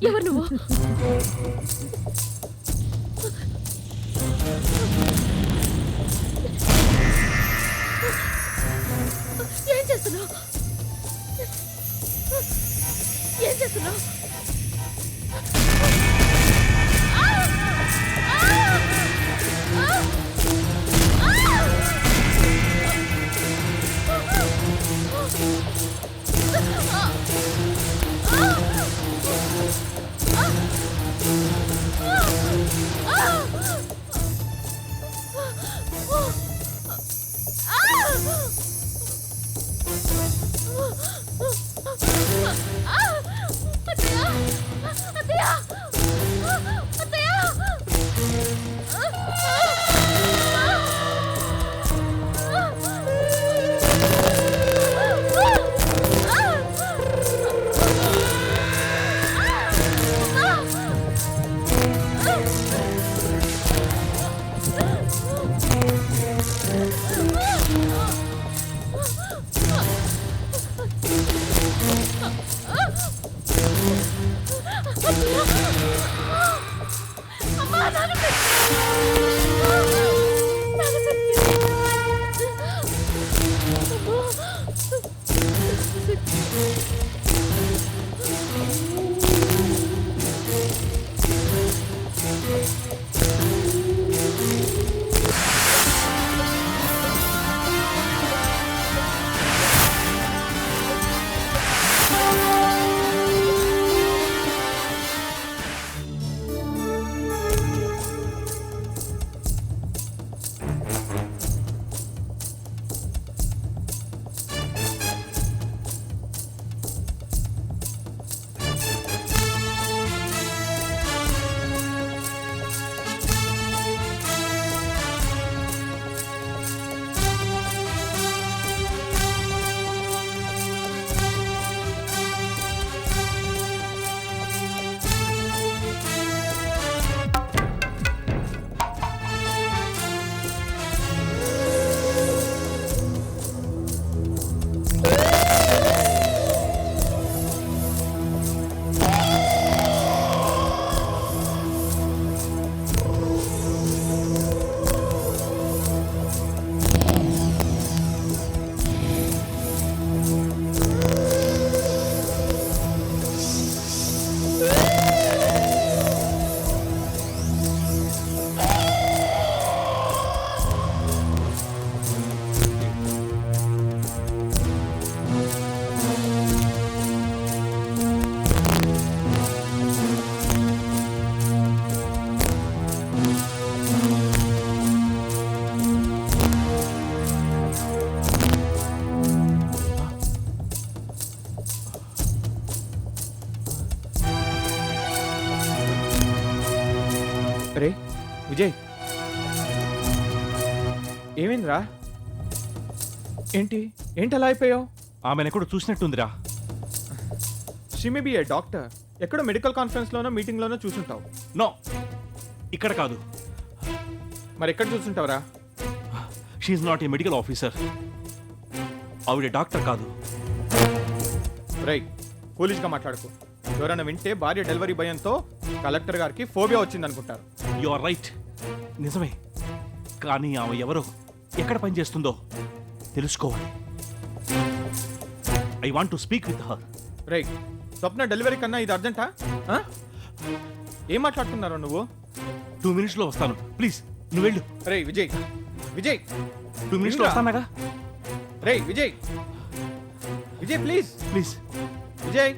ఎవరు నువ్వు? ఏం చేస్తున్నావు? ఏం చేస్తున్నావు? అరే విజయ్, ఏమైందిరా? ఏంటి ఏంటి అలా అయిపోయావు? ఆమెను ఎక్కడో చూసినట్టుందిరా. She may be a doctor. ఎక్కడో మెడికల్ కాన్ఫరెన్స్లోనో మీటింగ్లోనో చూసుంటావు. నో, ఇక్కడ కాదు. మరి ఎక్కడ చూసుంటావురా? She's not a medical officer. ఆవిడ డాక్టర్ కాదు. రైట్, పోలీస్గా మాట్లాడుకో. ఎవరైనా వింటే భార్య డెలివరీ భయంతో కలెక్టర్ గారికి ఫోబియా వచ్చిందనుకుంటారు. యు ఆర్ రైట్, నిజమే. కానీ ఆమె ఎవరో, ఎక్కడ పనిచేస్తుందో తెలుసుకోవాలి. I want to speak with her. Right, Swapna delivery కన్నా ఇది అర్జెంటా? ఏం మాట్లాడుతున్నారో నువ్వు? 2 minutesలో వస్తాను, ప్లీజ్ నువ్వు వెళ్ళు. రే విజయ్, విజయ్ 2 minutesలో వస్తానాగా. రే విజయ్, విజయ్ ప్లీజ్ ప్లీజ్ విజయ్.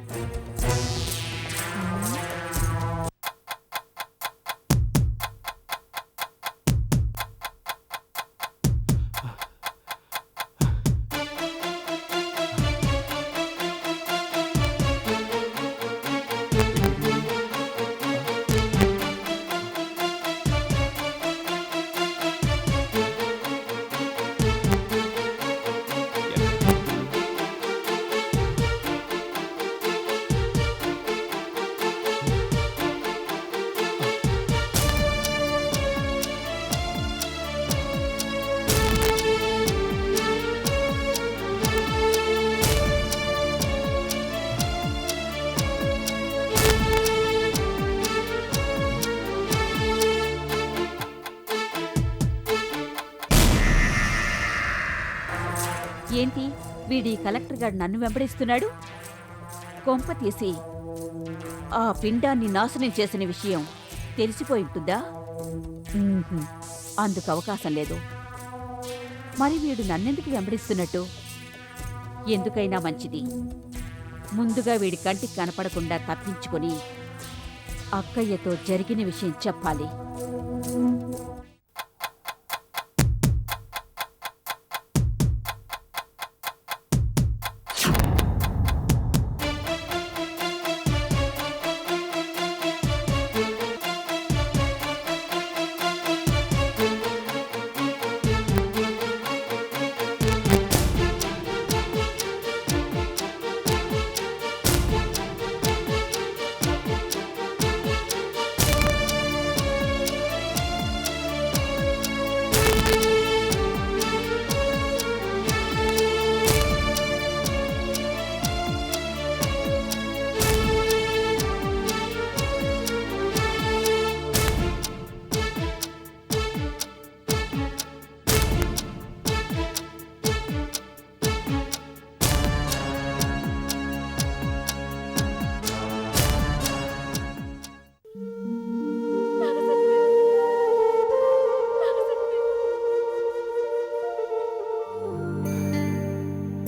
ఏంటి వీడి కలెక్టర్ గారు నన్ను వెంబడిస్తున్నాడు? కొంప తీసి ఆ పిండాన్ని నాశనం చేసిన విషయం తెలిసిపోయి ఉంటుందా? ఉహుం, అందుకు అవకాశం లేదు. మరి వీడు నన్నెందుకు వెంబడిస్తున్నట్టు? ఎందుకైనా మంచిది, ముందుగా వీడి కంటికి కనపడకుండా తప్పించుకొని అక్కయ్యతో జరిగిన విషయం చెప్పాలి.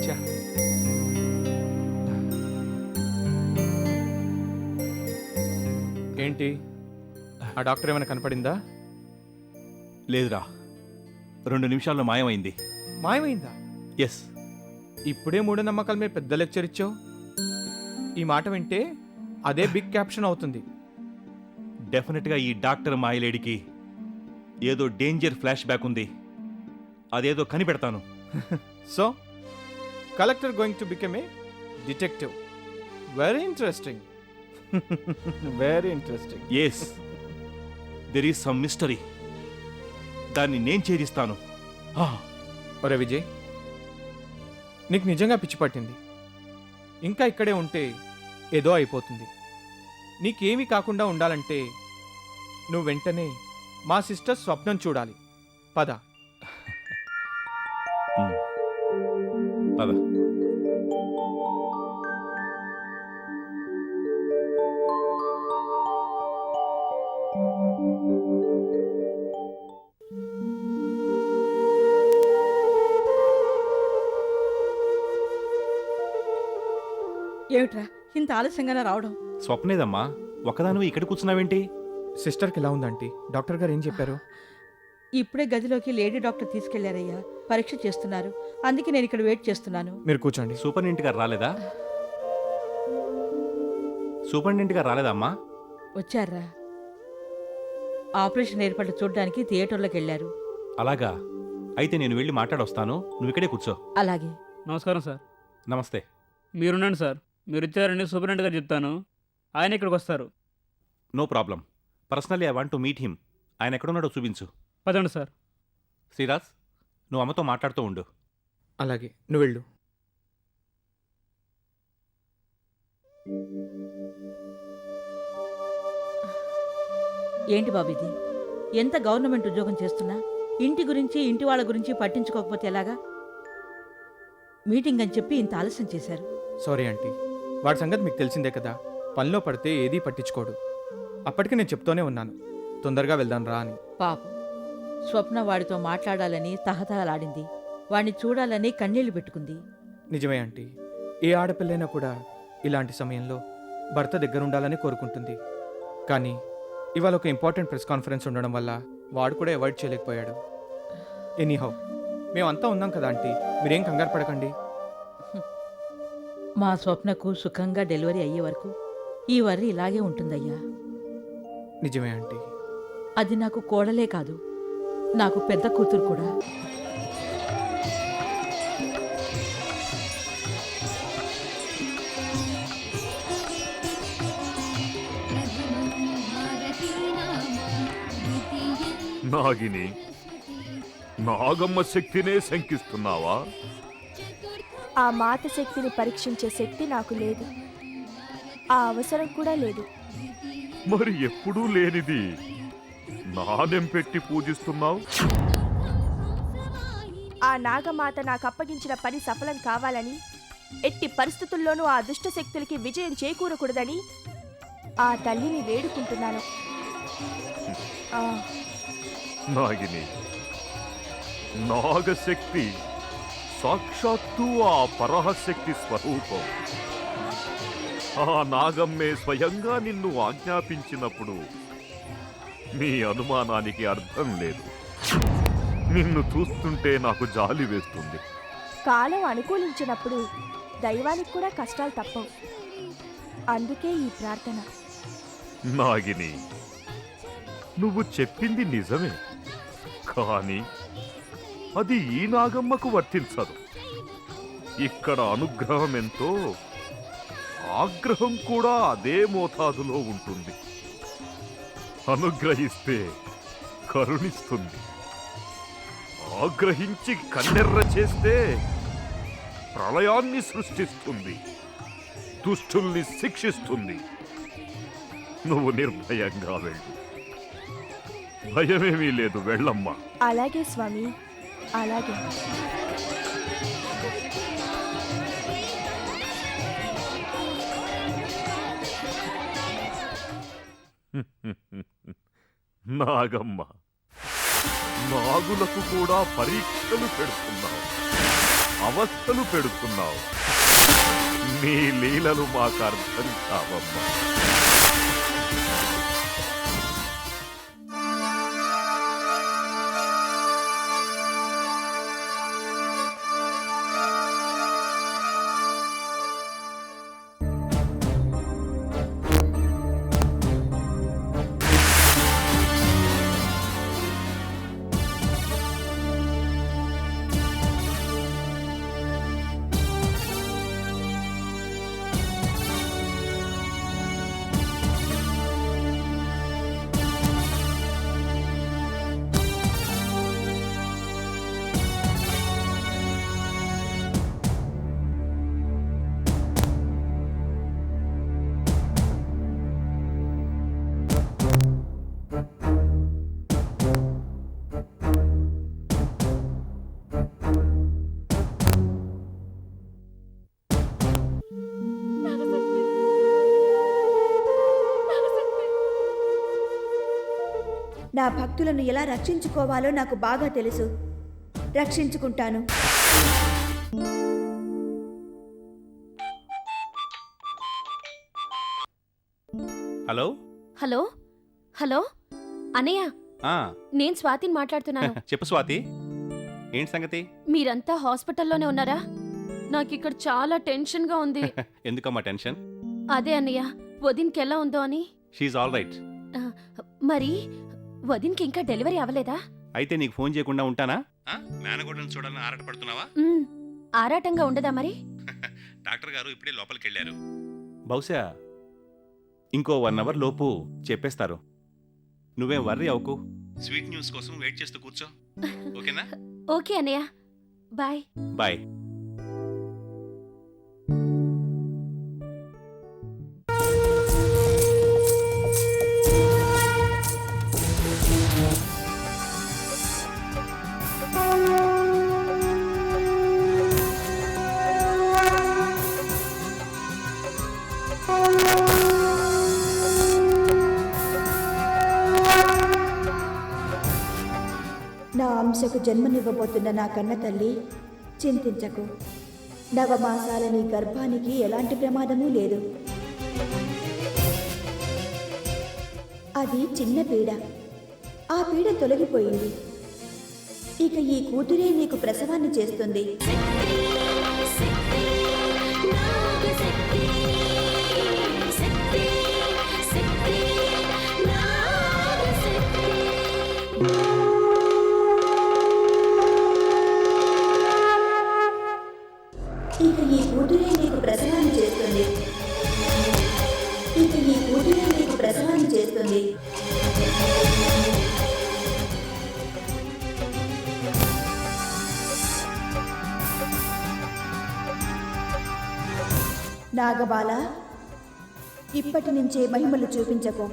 ఛా. ఏంటి ఆ డాక్టర్ ఏమైనా కనపడిందా? లేదురా, 2 నిమిషాల్లో మాయమైంది. మాయమైందా? ఎస్. ఇప్పుడే మూఢనమ్మకాల మీద పెద్ద లెక్చర్ ఇచ్చావు. ఈ మాట వింటే అదే బిగ్ క్యాప్షన్ అవుతుంది. డెఫినెట్గా ఈ డాక్టర్ మాయలేడికి ఏదో డేంజర్ ఫ్లాష్ బ్యాక్ ఉంది. అదేదో కనిపెడతాను. So collector going to become a detective. Very interesting. Very interesting. Yes, there is some mystery. దాన్ని నేను ఛేదిస్తాను. ఒరే విజయ్, నీకు నిజంగా పిచ్చి పట్టింది. ఇంకా ఇక్కడే ఉంటే ఏదో అయిపోతుంది. నీకేమీ కాకుండా ఉండాలంటే నువ్వు వెంటనే మా సిస్టర్ స్వప్నం చూడాలి. పద. పద. ఏమిట్రా ఇంత ఆలస్యంగానే రావడం? స్వప్నేదమ్మా, ఒక్కదానివి ఇక్కడ కూర్చున్నావేంటి? సిస్టర్కి ఎలా ఉందంటీ? డాక్టర్ గారు ఏం చెప్పారు? ఇప్పుడే గదిలోకి లేడీ డాక్టర్ తీసుకెళ్లారయ్యా. పరీక్ష చేస్తున్నారు. అందుకే నేను ఇక్కడ వెయిట్ చేస్తున్నాను. మీరు కూర్చోండి. సూపరింటెండెంట్ గారు రాలేదా? సూపరింటెండెంట్ గారు రాలేదా అమ్మా? వచ్చారా? ఆపరేషన్ ఏర్పాట్లు చూడడానికి థియేటర్లోకి వెళ్ళారు. అలాగా? అయితే నేను వెళ్ళి మాట్లాడొస్తాను. నువ్వు ఇక్కడే కూర్చో. అలాగే. నమస్కారం సార్. నమస్తే. మీరున్నాను సార్. మీరు ఇచ్చారని సూపరింటెండెంట్ గారు చెప్తాను. ఆయన ఇక్కడికి వస్తారు. No problem. Personally I want to meet him. ఆయన ఎక్కడున్నాడో చూపించు. పదండి సార్. శ్రీరాజ్, నువ్వు అమ్మతో మాట్లాడుతూ ఉండు. అలాగే, నువ్వు వెళ్ళు. ఏంటి బాబు ఇది? ఎంత గవర్నమెంట్ ఉద్యోగం చేస్తున్నా ఇంటి గురించి ఇంటి వాళ్ళ గురించి పట్టించుకోకపోతే ఎలాగా? మీటింగ్ అని చెప్పి ఇంత ఆలస్యం చేశారు. సారీ ఆంటీ, వాడి సంగతి మీకు తెలిసిందే కదా. పనిలో పడితే ఏదీ పట్టించుకోడు. అప్పటికి నేను చెప్తూనే ఉన్నాను, తొందరగా వెళ్దాం రా అని. పాపం, స్వప్న వాడితో మాట్లాడాలని తహతహలాడింది. వాడిని చూడాలని కన్నీళ్లు పెట్టుకుంది. నిజమే ఆంటీ, ఏ ఆడపిల్లైనా కూడా ఇలాంటి సమయంలో భర్త దగ్గరుండాలని కోరుకుంటుంది. కానీ ఇవాళ ఒక ఇంపార్టెంట్ ప్రెస్ కాన్ఫరెన్స్ ఉండడం వల్ల వాడు కూడా అవాయిడ్ చేయలేకపోయాడు. ఎనీహౌ, మేమంతా ఉన్నాం కదా ఆంటీ, మీరేం కంగారు పడకండి. మా స్వప్నకు సుఖంగా డెలివరీ అయ్యే వరకు ఈ వర్రి ఇలాగే ఉంటుందయ్యా. నిజమే ఆంటీ. అది నాకు కోడలే కాదు, నాకు పెద్ద కూతురు కూడా. నాగిని, నాగమ్మ శక్తినే శంకిస్తున్నావా? ఆ మాట శక్తిని పరీక్షించే శక్తి నాకు లేదు, ఆ అవసరం కూడా లేదు. మరి ఎప్పుడూ లేనిది నానెం పెట్టి పూజిస్తున్నావు? ఆ నాగమాత నాకు అప్పగించిన పని సఫలం కావాలని, ఎట్టి పరిస్థితుల్లోనూ ఆ దుష్ట శక్తులకి విజయం చేకూరకూడదని ఆ తల్లిని వేడుకుంటున్నాను. ఆ, నాగిని, నాగశక్తి సాక్షాత్తు ఆ పరహశక్తి స్వరూపం. ఆ నాగమ్మే స్వయంగా నిన్ను ఆజ్ఞాపించినప్పుడు నీ అనుమానానికి అర్థం లేదు. నిన్ను చూస్తుంటే నాకు జాలి వేస్తుంది. కాలం అనుకూలించినప్పుడు దైవానికి కూడా కష్టాలు తప్పవు. అందుకే ఈ ప్రార్థన. నాగిని, నువ్వు చెప్పింది నిజమే, కానీ అది ఈ నాగమ్మకు వర్తించదు. ఇక్కడ అనుగ్రహం ఎంతో, ఆగ్రహం కూడా అదే మోతాదులో ఉంటుంది. అనుగ్రహిస్తే కరుణిస్తుంది, ఆగ్రహించి కన్నెర్ర చేస్తే ప్రళయాన్ని సృష్టిస్తుంది, దుష్టుల్ని శిక్షిస్తుంది. నువ్వు నిర్భయంగా వెళ్ళు, భయమేమీ లేదు, వెళ్ళమ్మా. అలాగే స్వామి, అలాగే. నాగమ్మ, నాగులకు కూడా పరీక్షలు పెడుతున్నావు, అవస్థలు పెడుతున్నావు. నీ లీలలు మాకు అర్థం కావమ్మా. నా భక్తులను ఎలా రక్షించుకోవాలో నాకు బాగా తెలుసు. రక్షించుకుంటాను. హలో హలో హలో అన్నయ్య, నేను స్వాతిని మాట్లాడుతున్నాను. చెప్పు స్వాతి, ఏంటి సంగతి? మీరంతా హాస్పిటల్లోనే ఉన్నారా? నాకిక్కడ చాలా టెన్షన్గా ఉంది. ఎందుకమ్మా టెన్షన్? అదే అన్నయ్య, వదిన్కి ఎలా ఉందో అని. She all right. మరి వదిన్కి ఇంకా డెలివరీ అవ్వలేదా? అయితే నీకు ఫోన్ చేయకుండా ఉంటానా? మేనగోడను చూడాలని ఆరాటపడుతున్నావా? ఆరాటంగా ఉండదా మరి? డాక్టర్ గారు ఇప్పుడే లోపలికి వెళ్ళారు. బహుశా ఇంకో 1 అవర్ లోపు చెప్పేస్తారు. నువ్వేం వర్రీ అవ్వకు. స్వీట్ న్యూస్ కోసం వెయిట్ చేస్తూ కూర్చో. ఓకేనా? ఓకే అన్నయ్య, బాయ్. బాయ్. నా అంశకు జన్మనివ్వబోతున్న నా కన్న తల్లి, చింతించకు. నవమాసాల నీ గర్భానికి ఎలాంటి ప్రమాదమూ లేదు. అది చిన్న పీడ. ఆ పీడ తొలగిపోయింది. ఇక ఈ కూతురే నీకు ప్రసవాన్ని చేస్తుంది. ఇక ఈ కూతురే నీకు ప్రసవాన్ని చేస్తుంది. ఇక ఈ కూతురే నీకు ప్రసవాన్ని చేస్తుంది. నాగబాల, ఇప్పటి నుంచే మహిమలు చూపించకు.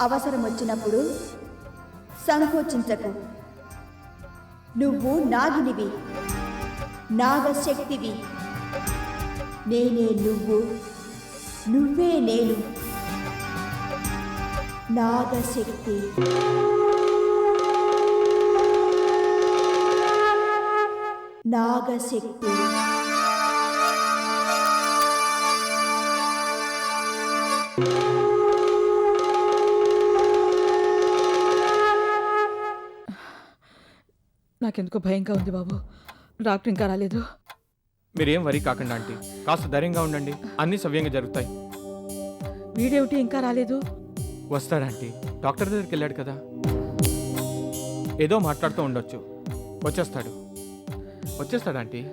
అవసరం వచ్చినప్పుడు సంకోచించకు. నువ్వు నాగినివి, నాగశక్తివి. నేనే నువ్వు, నువ్వే నేను. నాగశక్తి. నాగశక్తి. నాకెందుకో భయంగా ఉంది బాబు. డాక్టర్ ఇంకా రాలేదు. మీరేం వరీ కాకండి ఆంటీ, కాస్త ధైర్యంగా ఉండండి, అన్నీ సవ్యంగా జరుగుతాయి. వీడేమిటి ఇంకా రాలేదు? వస్తాడంటీ, డాక్టర్ దగ్గరికి వెళ్ళాడు కదా, ఏదో మాట్లాడుతూ ఉండొచ్చు. వచ్చేస్తాడు ఆంటీ.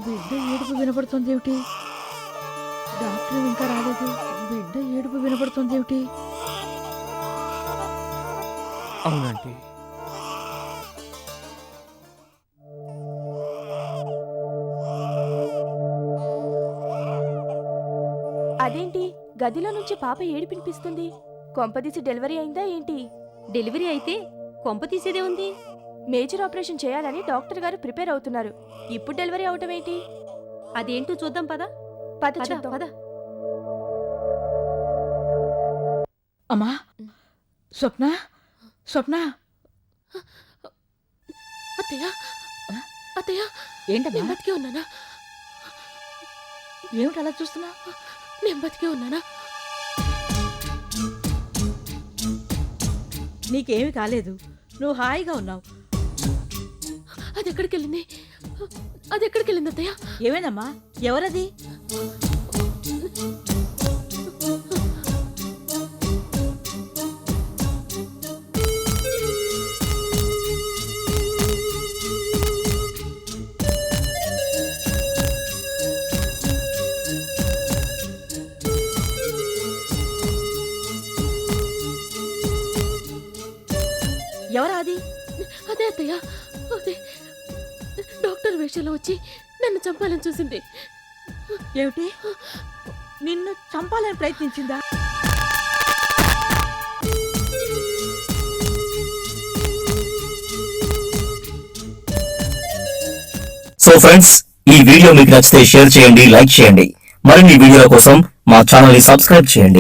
బిడ్డ ఏడుపు వినపడుతుంది ఏమిటి? డాక్టర్ ఇంకా రాలేదు. బిడ్డ ఏడుపు వినపడుతుంది ఏమిటి? అవునంటీ. అదేంటి గదిలో నుంచి పాప ఏడిపినిపిస్తుంది? కొంపదీసి డెలివరీ అయిందా ఏంటి? డెలివరీ అయితే కొంప తీసేదే ఉంది. మేజర్ ఆపరేషన్ చేయాలని డాక్టర్ గారు ప్రిపేర్ అవుతున్నారు. ఇప్పుడు డెలివరీ అవటం ఏంటి? అదేంటో చూద్దాం పద. పద చూద్దాం. పద. అమ్మా, స్వప్న, స్వప్న. అత్తయ్య, అత్తయ్య, ఏంటమ్మా? నేను బతికే ఉన్నానా? ఏమిటి అలా చూస్తున్నా? నేను బతికే ఉన్నానా? నీకేమి కాలేదు, నువ్వు హాయిగా ఉన్నావు. అది ఎక్కడికి వెళ్ళింది? అది ఎక్కడికి వెళ్ళింది అత్తయ్య? ఏమేనమ్మా? ఎవరది? ఎవరా అది? అదే అత్తయ్య, అదే డాక్టర్ వేషంలో వచ్చి నన్ను చంపాలని చూసింది. ఏమిటి? నిన్ను చంపాలని ప్రయత్నించిందా? సో ఫ్రెండ్స్, ఈ వీడియో మీకు నచ్చితే షేర్ చేయండి, లైక్ చేయండి. మరిన్ని వీడియోల కోసం మా ఛానల్ ని సబ్స్క్రైబ్ చేయండి.